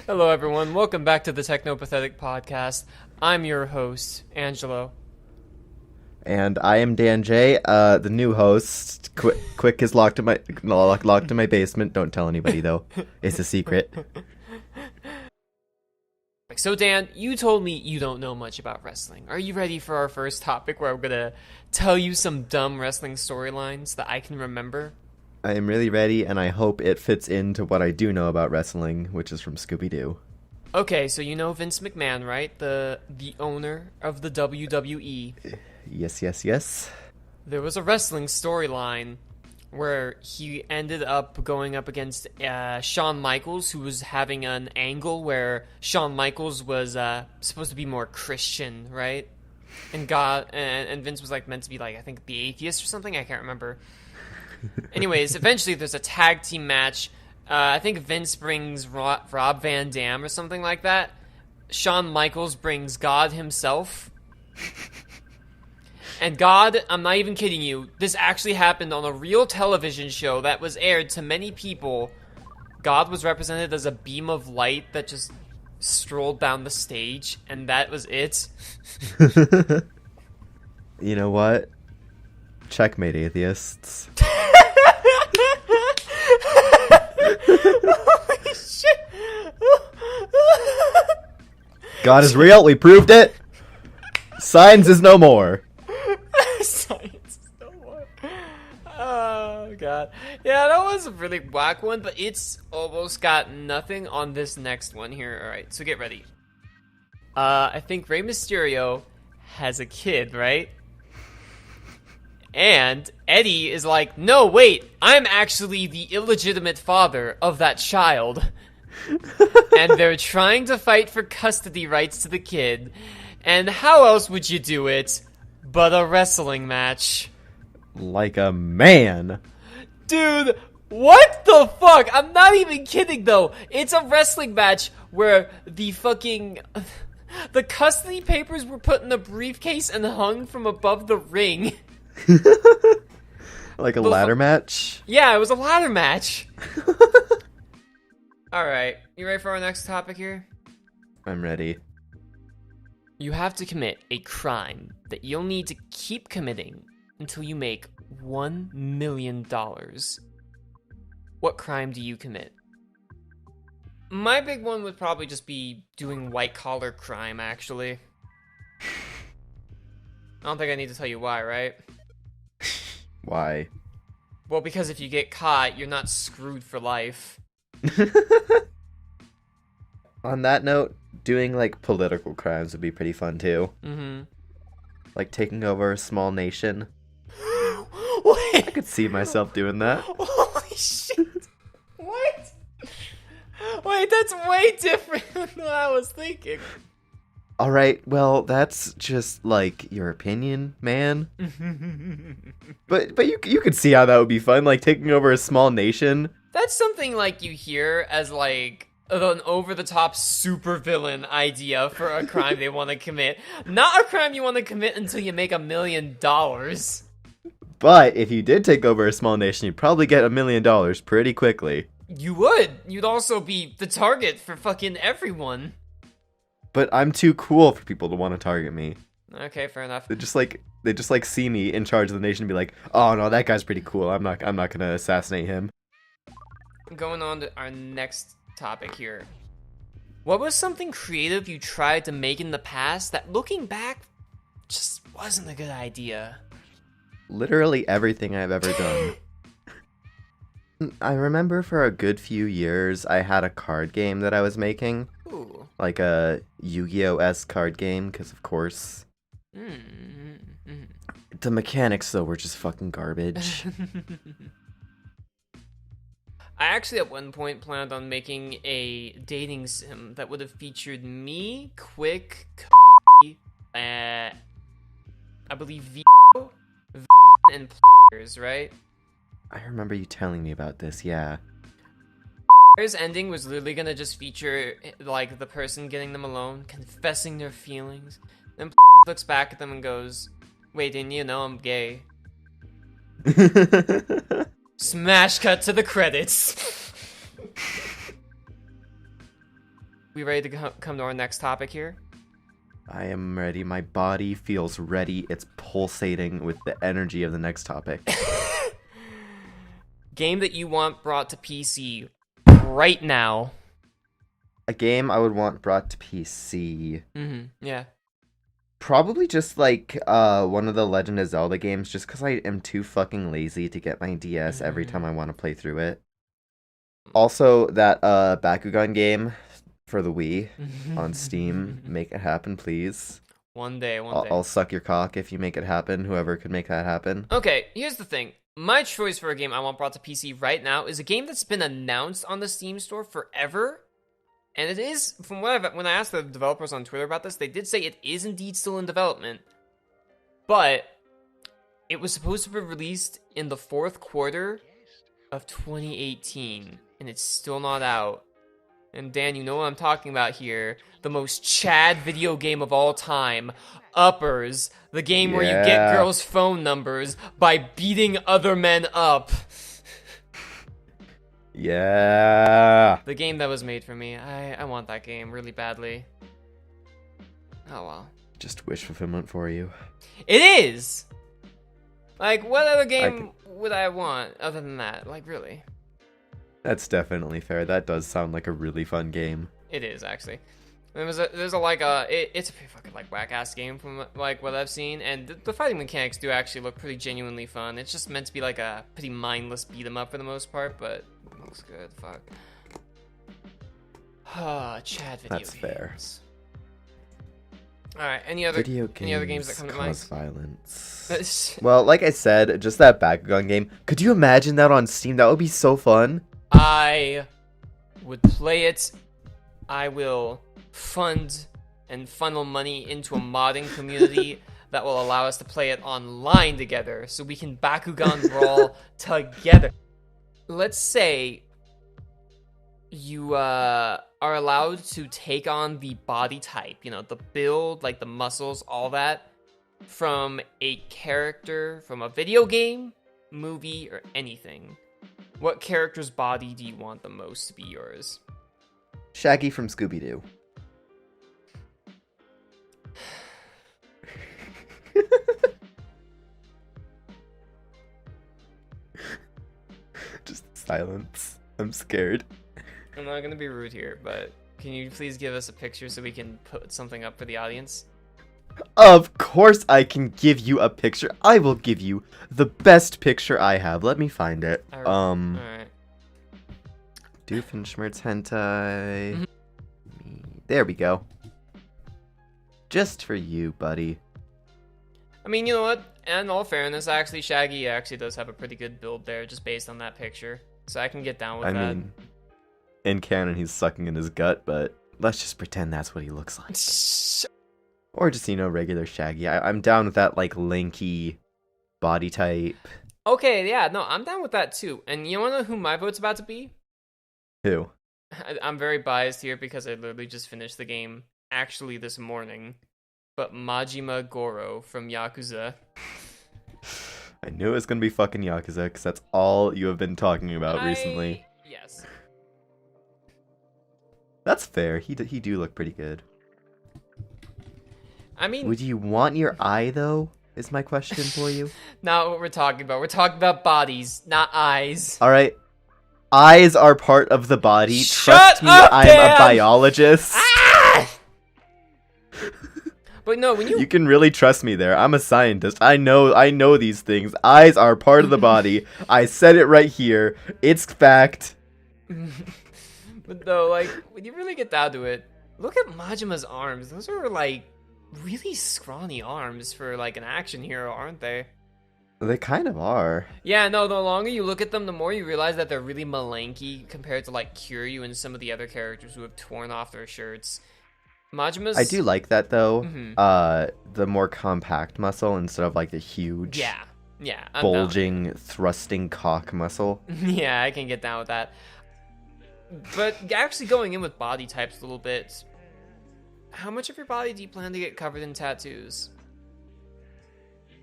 Hello, everyone. Welcome back to the Teknopathetic podcast. I'm your host, Angelo. And I am Dan J, the new host. Quick is locked in my basement. Don't tell anybody though. It's a secret. So, Dan, you told me you don't know much about wrestling. Are you ready for our first topic where I'm gonna tell you some dumb wrestling storylines that I can remember? I am really ready, and I hope it fits into what I do know about wrestling, which is from Scooby-Doo. Okay, so you know Vince McMahon, right? The owner of the WWE. Yes. There was a wrestling storyline where he ended up going up against Shawn Michaels, who was having an angle where Shawn Michaels was supposed to be more Christian, right? And Vince was meant to be I think the atheist or something. I can't remember. Anyways, eventually there's a tag team match. I think Vince brings Rob Van Dam or something like that. Shawn Michaels brings God himself. And God, I'm not even kidding you, this actually happened on a real television show that was aired to many people. God was represented as a beam of light that just strolled down the stage, and that was it. You know what? Checkmate, atheists. Holy shit! God is real, we proved it! Science is no more. Science is no more. Oh, God. Yeah, that was a really whack one, but it's almost got nothing on this next one here. Alright, so get ready. I think Rey Mysterio has a kid, right? And Eddie is like, no, wait, I'm actually the illegitimate father of that child. And they're trying to fight for custody rights to the kid. And how else would you do it but a wrestling match? Like a man. Dude, what the fuck? I'm not even kidding, though. It's a wrestling match where the custody papers were put in a briefcase and hung from above the ring. Like a ladder match? Yeah, it was a ladder match. Alright, you ready for our next topic here? I'm ready. You have to commit a crime that you'll need to keep committing until you make $1 million. What crime do you commit? My big one would probably just be doing white-collar crime, actually. I don't think I need to tell you why, right? Why? Well, because if you get caught, you're not screwed for life. On that note, doing political crimes would be pretty fun too. Mm-hmm. Like taking over a small nation. Wait. I could see myself doing that. Holy shit. What? Wait, that's way different than what I was thinking. Alright, well, that's just, your opinion, man. But you could see how that would be fun, taking over a small nation. That's something, you hear as, an over-the-top supervillain idea for a crime they want to commit. Not a crime you want to commit until you make $1 million. But if you did take over a small nation, you'd probably get $1 million pretty quickly. You would. You'd also be the target for fucking everyone. But I'm too cool for people to want to target me. Okay, fair enough. They just see me in charge of the nation and be like, "Oh no, that guy's pretty cool. I'm not gonna assassinate him." Going on to our next topic here. What was something creative you tried to make in the past that, looking back, just wasn't a good idea? Literally everything I've ever done. I remember for a good few years I had a card game that I was making. Ooh. Like a Yu-Gi-Oh-esque card game, because of course. The mechanics, though, were just fucking garbage. I actually at one point planned on making a dating sim that would have featured me, Quick, I believe Vito, and players, right? I remember you telling me about this, yeah. His ending was literally gonna just feature, the person getting them alone, confessing their feelings, then looks back at them and goes, wait, didn't you know I'm gay? Smash cut to the credits. We ready to come to our next topic here? I am ready. My body feels ready. It's pulsating with the energy of the next topic. Game that you want brought to PC right now. A game I would want brought to PC. Yeah. Probably just like one of the Legend of Zelda games, just because I am too fucking lazy to get my DS every time I want to play through it. Also, that Bakugan game for the Wii on Steam. Make it happen, please. One day. I'll suck your cock if you make it happen, whoever could make that happen. Okay, here's the thing. My choice for a game I want brought to PC right now is a game that's been announced on the Steam store forever. And it is, from what when I asked the developers on Twitter about this, they did say it is indeed still in development. But it was supposed to be released in the 4th quarter of 2018. And it's still not out. And Dan, you know what I'm talking about here. The most Chad video game of all time. Uppers. The game where you get girls' phone numbers by beating other men up. Yeah. The game that was made for me. I want that game really badly. Oh well. Just wish fulfillment for you. It is! Like, what other game would I want other than that? Like, really? That's definitely fair. That does sound like a really fun game. It is, actually. It's a pretty fucking like whack-ass game from like what I've seen, and the fighting mechanics do actually look pretty genuinely fun. It's just meant to be like a pretty mindless beat 'em up for the most part, but it looks good. Fuck. Chad video games. That's fair. All right. Any other games that come to mind? Violence. Well, like I said, just that Bakugan game. Could you imagine that on Steam? That would be so fun. I would play it. I will fund and funnel money into a modding community that will allow us to play it online together so we can Bakugan brawl together. Let's say you are allowed to take on the body type, you know, the build, like the muscles, all that, from a character from a video game, movie, or anything. What character's body do you want the most to be yours? Shaggy from Scooby-Doo. Just silence. I'm scared. I'm not gonna be rude here, but can you please give us a picture so we can put something up for the audience? Of course I can give you a picture. I will give you the best picture I have. Let me find it. Alright. Doofenshmirtz hentai. There we go. Just for you, buddy. I mean, you know what? In all fairness, actually, Shaggy actually does have a pretty good build there, just based on that picture. So I can get down with that. I mean, in canon, he's sucking in his gut, but let's just pretend that's what he looks like. Or just, you know, regular Shaggy. I'm down with that, like, lanky body type. Okay, yeah, no, I'm down with that too. And you wanna know who my vote's about to be? Who? I'm very biased here because I literally just finished the game actually this morning. But Majima Goro from Yakuza. I knew it was gonna be fucking Yakuza, because that's all you have been talking about recently. Yes. That's fair. He do look pretty good. I mean... Would you want your eye, though? Is my question for you. Not what we're talking about. We're talking about bodies, not eyes. Alright. Eyes are part of the body. Shut Trust me, up, I'm Dan! a biologist. Ah! But no, when You can really trust me there. I'm a scientist. I know these things. Eyes are part of the body. I said it right here. It's fact. But no, like, when you really get down to it, look at Majima's arms. Those are, like, really scrawny arms for, like, an action hero, aren't they? They kind of are. Yeah, no, the longer you look at them, the more you realize that they're really malanky compared to, like, Kiryu and some of the other characters who have torn off their shirts. Majima's... I do like that, though. The more compact muscle instead of, like, the huge... Yeah, bulging, thrusting cock muscle. Yeah, I can get down with that. But actually going in with body types a little bit, how much of your body do you plan to get covered in tattoos?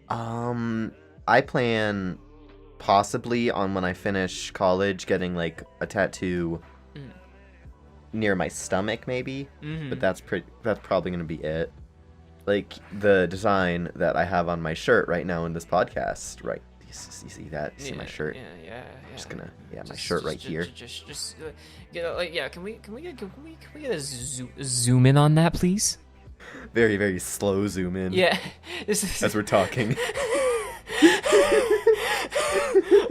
I plan possibly on when I finish college getting like a tattoo near my stomach, maybe. Mm-hmm. But that's probably gonna be it. Like the design that I have on my shirt right now in this podcast, right? You see that? You see my shirt? Yeah. Just gonna, my shirt right here. Can we get a zoom in on that, please? Very, very slow zoom in. Yeah, as we're talking.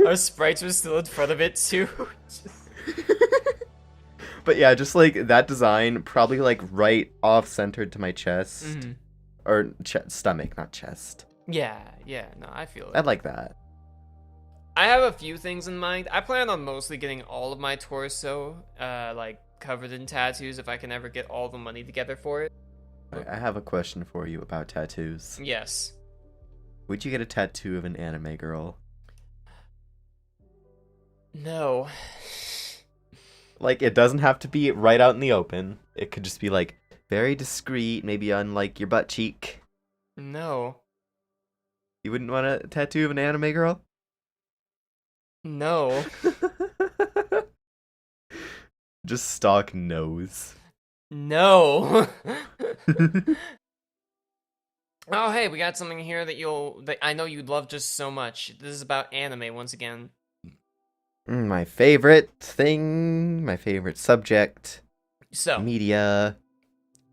Our sprites were still in front of it too. But yeah, just like that design, probably like right off centered to my chest. Mm-hmm. Or stomach, not chest. Yeah, no, I feel it. I like that. I have a few things in mind. I plan on mostly getting all of my torso, like, covered in tattoos if I can ever get all the money together for it. I have a question for you about tattoos. Yes. Would you get a tattoo of an anime girl? No. Like, it doesn't have to be right out in the open. It could just be, like, very discreet, maybe on, like, your butt cheek. No. You wouldn't want a tattoo of an anime girl? No. Just stock nose. No. Oh, hey, we got something here that I know you'd love just so much. This is about anime once again. My favorite thing, my favorite subject. So, media.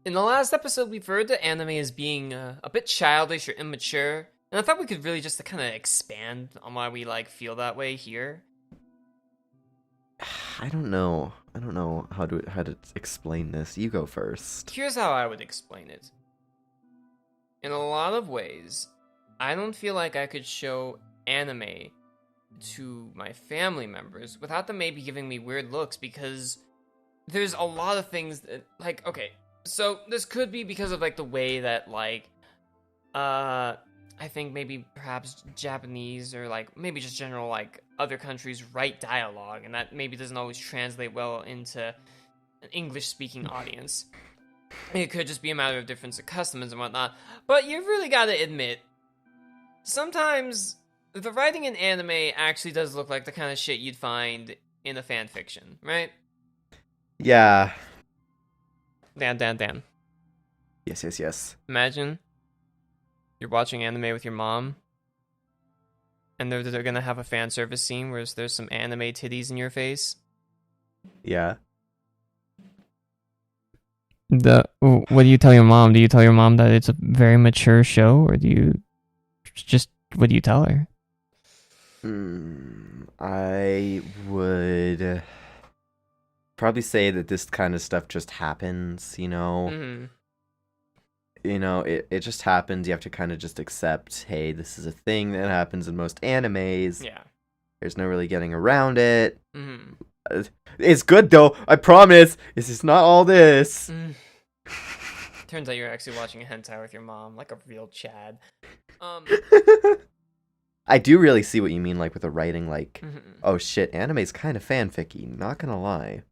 In the last episode, we've heard that anime as being a bit childish or immature, and I thought we could really just kind of expand on why we feel that way here. I don't know how to explain this. You go first. Here's how I would explain it. In a lot of ways, I don't feel like I could show anime to my family members without them maybe giving me weird looks, because there's a lot of things that, okay, so this could be because of the way that I think maybe perhaps Japanese or maybe just general other countries write dialogue, and that maybe doesn't always translate well into an English speaking audience. It could just be a matter of difference of customs and whatnot, but you've really got to admit, sometimes the writing in anime actually does look like the kind of shit you'd find in a fan fiction, right? Yeah. Dan. Yes. Imagine you're watching anime with your mom, and they're gonna have a fan service scene where there's some anime titties in your face. Yeah. What do you tell your mom? Do you tell your mom that it's a very mature show, or do you what do you tell her? I would probably say that this kind of stuff just happens, you know? Mm-hmm. You know, it just happens. You have to kind of just accept, hey, this is a thing that happens in most animes. Yeah. There's no really getting around it. Mm-hmm. It's good, though. I promise. This is not all this. Turns out you're actually watching a hentai with your mom, like a real Chad. I do really see what you mean, with the writing, mm-hmm. Oh shit, anime's kind of fanficky, not gonna lie.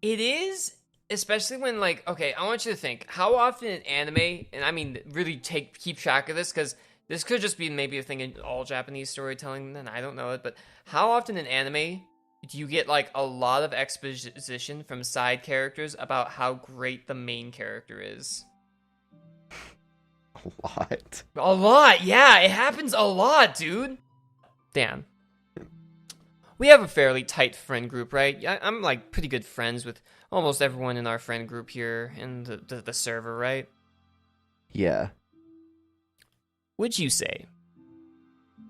It is, especially when, okay, I want you to think, how often in anime, and I mean, really keep track of this, because this could just be maybe a thing in all Japanese storytelling, and I don't know it, but how often in anime do you get, a lot of exposition from side characters about how great the main character is? A lot. A lot, yeah, it happens a lot, dude. Dan. We have a fairly tight friend group, right? I'm, pretty good friends with almost everyone in our friend group here in the server, right? Yeah. Would you say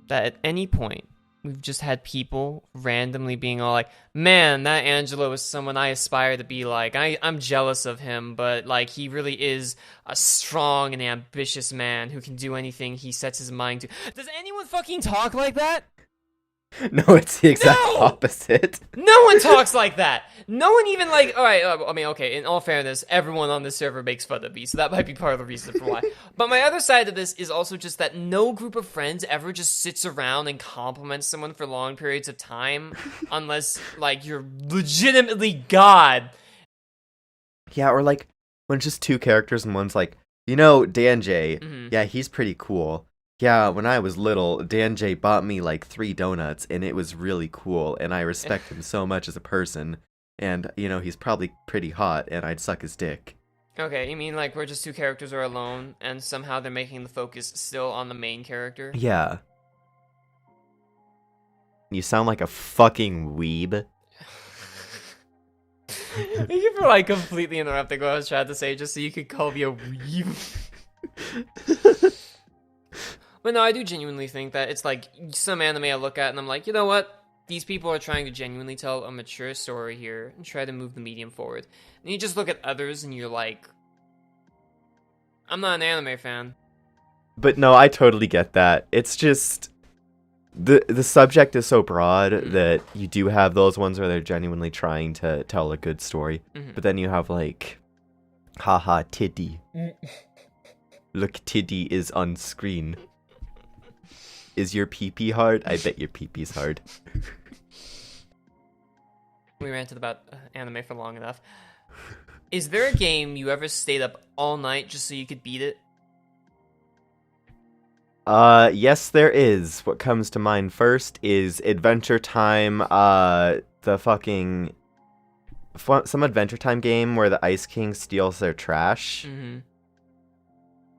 that at any point we've just had people randomly being all man, that Angelo is someone I aspire to be like. I'm jealous of him, but he really is a strong and ambitious man who can do anything he sets his mind to. Does anyone fucking talk like that? No, it's the exact opposite. No one talks like that. No one even alright, I mean, okay, in all fairness, everyone on this server makes fun of me, so that might be part of the reason for why. But my other side of this is also just that no group of friends ever just sits around and compliments someone for long periods of time, unless, you're legitimately God. Yeah, or when it's just two characters and one's Dan J, Mm-hmm. yeah, he's pretty cool. Yeah, when I was little, Dan J bought me 3 donuts, and it was really cool, and I respect him so much as a person. and he's probably pretty hot, and I'd suck his dick. Okay, you mean like where just two characters are alone, and somehow they're making the focus still on the main character? Yeah. You sound like a fucking weeb. Thank you for like completely interrupting what I was trying to say just so you could call me a weeb. But no, I do genuinely think that it's like some anime I look at and I'm like, you know what? These people are trying to genuinely tell a mature story here and try to move the medium forward. And you just look at others and you're like, I'm not an anime fan. But no, I totally get that. It's just the subject is so broad that you do have those ones where they're genuinely trying to tell a good story. But then you have like, haha, Titty. Look, Titty is on screen. Is your pee-pee hard? I bet your pee-pee's hard. We ranted about anime for long enough. Is there a game you ever stayed up all night just so you could beat it? Yes, there is. What comes to mind first is Adventure Time, the fucking... some Adventure Time game where the Ice King steals their trash.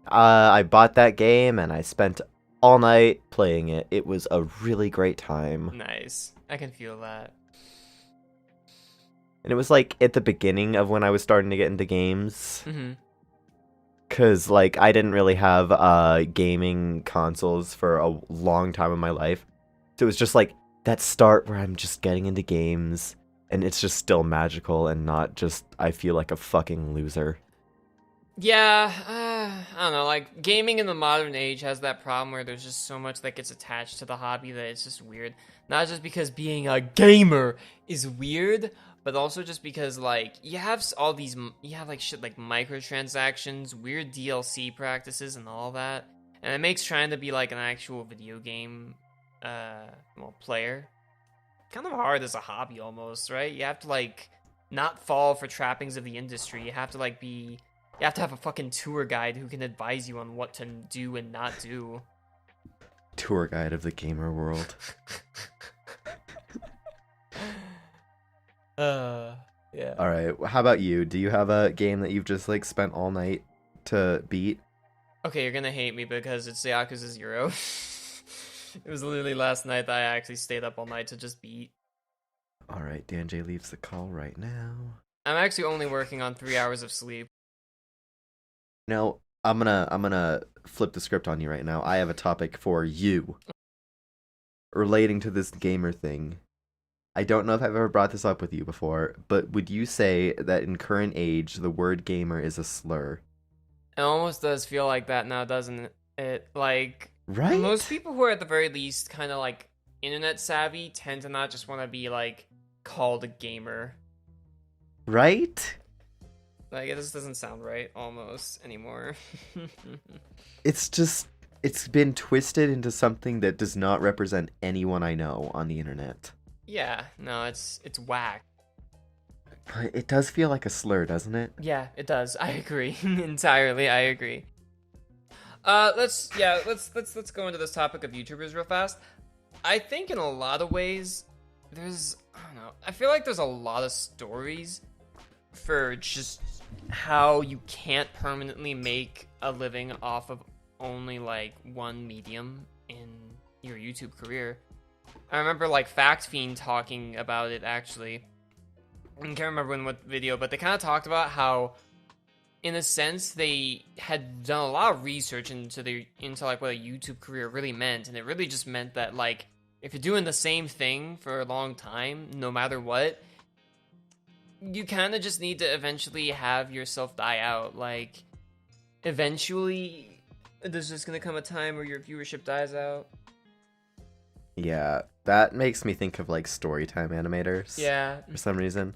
I bought that game and I spent all night playing it. It was a really great time. Nice. I can feel that. And it was like at the beginning of when I was starting to get into games. Cause like I didn't really have gaming consoles for a long time in my life. So it was just like that start where I'm just getting into games and it's just still magical and not just I feel like a fucking loser. Yeah, I don't know, like, gaming in the modern age has that problem where there's just so much that gets attached to the hobby that it's just weird. Not just because being a gamer is weird, but also just because, like, you have all these, you have, like, shit like microtransactions, weird DLC practices, and all that. And it makes trying to be, like, an actual video game, player kind of hard as a hobby almost, right? You have to, like, not fall for trappings of the industry. You have to, like, you have to have a fucking tour guide who can advise you on what to do and not do. Tour guide of the gamer world. Yeah. Alright, how about you? Do you have a game that you've just, like, spent all night to beat? Okay, you're gonna hate me because it's Yakuza 0. It was literally last night that I actually stayed up all night to just beat. Alright, Dan J leaves the call right now. I'm actually only working on 3 hours of sleep. No, I'm gonna flip the script on you right now. I have a topic for you relating to this gamer thing. I don't know if I've ever brought this up with you before, but would you say that in current age the word gamer is a slur? It almost does feel like that now, doesn't it? Like, right? Most people who are at the very least kind of like internet savvy tend to not just want to be like called a gamer. Right? Like, it just doesn't sound right, almost, anymore. It's been twisted into something that does not represent anyone I know on the internet. Yeah, no, it's whack. But it does feel like a slur, doesn't it? Yeah, it does. I agree. Entirely, I agree. Let's go into this topic of YouTubers real fast. I think in a lot of ways, I don't know, I feel like there's a lot of stories for just how you can't permanently make a living off of only like one medium in your YouTube career. I remember like Fact Fiend talking about it actually. I can't remember in what video, but they kind of talked about how, in a sense, they had done a lot of research into like what a YouTube career really meant, and it really just meant that like if you're doing the same thing for a long time, no matter what, you kind of just need to eventually have yourself die out. Like, eventually, there's just gonna come a time where your viewership dies out. Yeah, that makes me think of like storytime animators. Yeah. For some reason.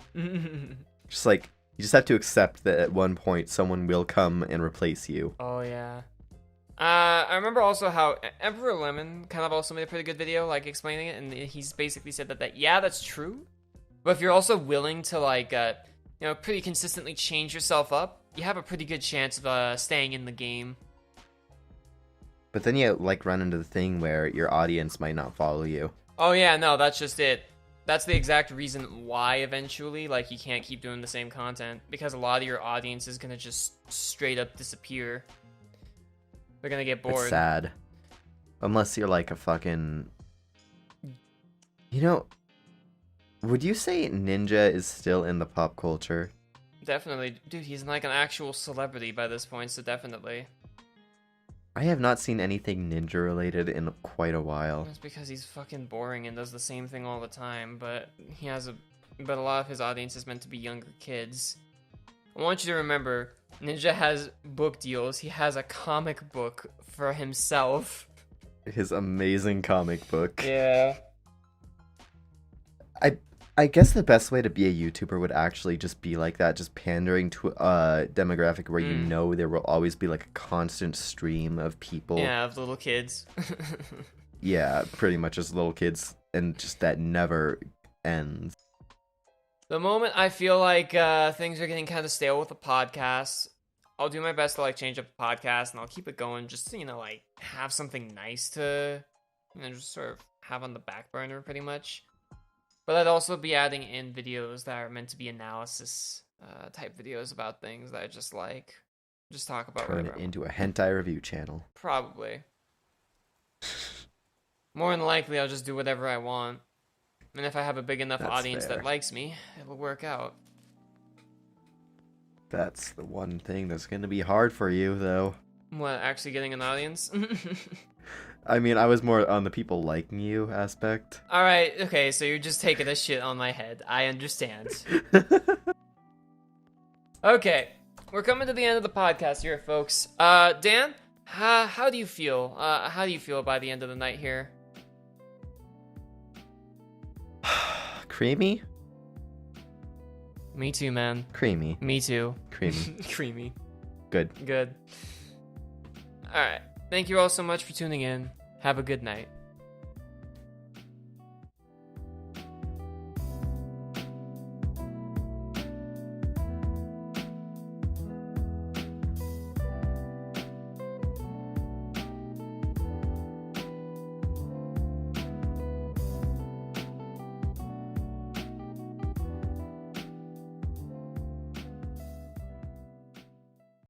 Just like, you just have to accept that at one point someone will come and replace you. Oh, yeah. I remember also how Emperor Lemon kind of also made a pretty good video, like, explaining it, and he's basically said that yeah, that's true. But if you're also willing to, like, pretty consistently change yourself up, you have a pretty good chance of staying in the game. But then you, like, run into the thing where your audience might not follow you. Oh, yeah, no, that's just it. that's the exact reason why eventually, like, you can't keep doing the same content, because a lot of your audience is gonna just straight up disappear. They're gonna get bored. It's sad. Unless you're like a fucking... You know, would you say Ninja is still in the pop culture? Definitely. Dude, he's like an actual celebrity by this point, so definitely. I have not seen anything ninja related in quite a while. That's because he's fucking boring and does the same thing all the time, but a lot of his audience is meant to be younger kids. I want you to remember, Ninja has book deals. He has a comic book for himself. His amazing comic book. Yeah. I guess the best way to be a YouTuber would actually just be like that, just pandering to a demographic where you know there will always be like a constant stream of people. Yeah, of little kids. Yeah, pretty much just little kids, and just that never ends. The moment I feel like things are getting kind of stale with the podcast, I'll do my best to like change up the podcast, and I'll keep it going just to, like have something nice to, just sort of have on the back burner pretty much. But I'd also be adding in videos that are meant to be analysis type videos about things that I just like. Just talk about Turn it into a hentai review channel. Probably. More than likely, I'll just do whatever I want. And if I have a big enough audience that likes me, it'll work out. That's the one thing that's going to be hard for you, though. What, actually getting an audience? I mean, I was more on the people liking you aspect. Alright, okay, so you're just taking a shit on my head. I understand. Okay, we're coming to the end of the podcast here, folks. Dan, how do you feel? How do you feel by the end of the night here? Creamy? Me too, man. Creamy. Me too. Creamy. Creamy. Good. Good. Alright. Thank you all so much for tuning in. Have a good night.